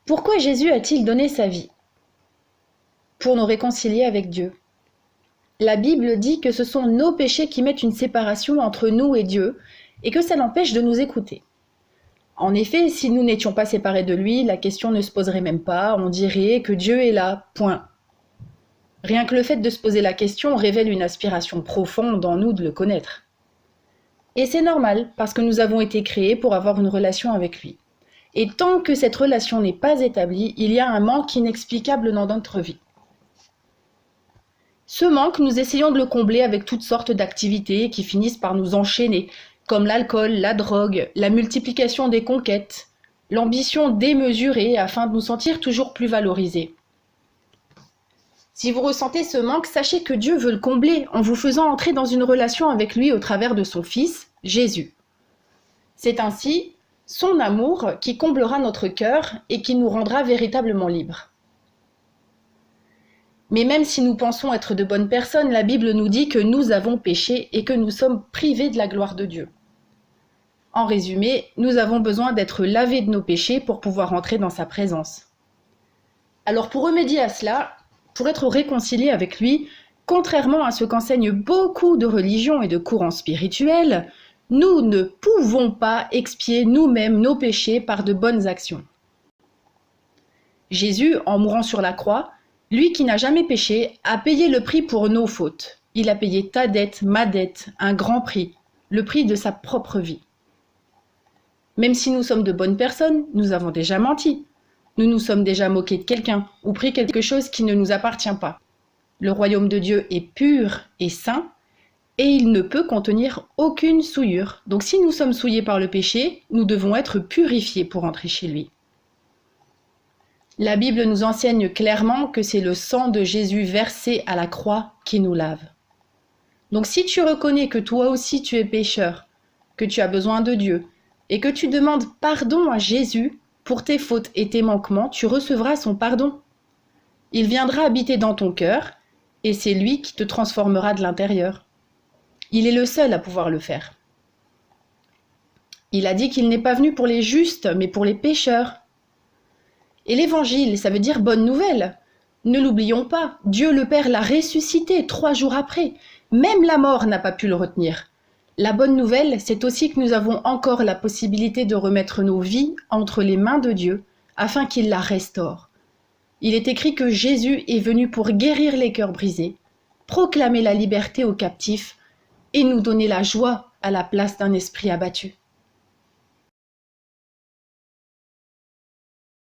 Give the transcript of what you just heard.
Pourquoi Jésus a-t-il donné sa vie? Pour nous réconcilier avec Dieu. La Bible dit que ce sont nos péchés qui mettent une séparation entre nous et Dieu et que ça l'empêche de nous écouter. En effet, si nous n'étions pas séparés de lui, la question ne se poserait même pas, on dirait que Dieu est là, point. Rien que le fait de se poser la question révèle une aspiration profonde en nous de le connaître. Et c'est normal, parce que nous avons été créés pour avoir une relation avec lui. Et tant que cette relation n'est pas établie, il y a un manque inexplicable dans notre vie. Ce manque, nous essayons de le combler avec toutes sortes d'activités qui finissent par nous enchaîner, comme l'alcool, la drogue, la multiplication des conquêtes, l'ambition démesurée afin de nous sentir toujours plus valorisés. Si vous ressentez ce manque, sachez que Dieu veut le combler en vous faisant entrer dans une relation avec lui au travers de son Fils, Jésus. C'est ainsi son amour qui comblera notre cœur et qui nous rendra véritablement libres. Mais même si nous pensons être de bonnes personnes, la Bible nous dit que nous avons péché et que nous sommes privés de la gloire de Dieu. En résumé, nous avons besoin d'être lavés de nos péchés pour pouvoir entrer dans sa présence. Alors pour remédier à cela, pour être réconciliés avec lui, contrairement à ce qu'enseignent beaucoup de religions et de courants spirituels, nous ne pouvons pas expier nous-mêmes nos péchés par de bonnes actions. Jésus, en mourant sur la croix, lui qui n'a jamais péché, a payé le prix pour nos fautes. Il a payé ta dette, ma dette, un grand prix, le prix de sa propre vie. Même si nous sommes de bonnes personnes, nous avons déjà menti. Nous nous sommes déjà moqués de quelqu'un ou pris quelque chose qui ne nous appartient pas. Le royaume de Dieu est pur et saint et il ne peut contenir aucune souillure. Donc si nous sommes souillés par le péché, nous devons être purifiés pour entrer chez lui. La Bible nous enseigne clairement que c'est le sang de Jésus versé à la croix qui nous lave. Donc si tu reconnais que toi aussi tu es pécheur, que tu as besoin de Dieu et que tu demandes pardon à Jésus pour tes fautes et tes manquements, tu recevras son pardon. Il viendra habiter dans ton cœur et c'est lui qui te transformera de l'intérieur. Il est le seul à pouvoir le faire. Il a dit qu'il n'est pas venu pour les justes, mais pour les pécheurs. Et l'évangile, ça veut dire bonne nouvelle. Ne l'oublions pas, Dieu le Père l'a ressuscité 3 jours après. Même la mort n'a pas pu le retenir. La bonne nouvelle, c'est aussi que nous avons encore la possibilité de remettre nos vies entre les mains de Dieu afin qu'il la restaure. Il est écrit que Jésus est venu pour guérir les cœurs brisés, proclamer la liberté aux captifs et nous donner la joie à la place d'un esprit abattu.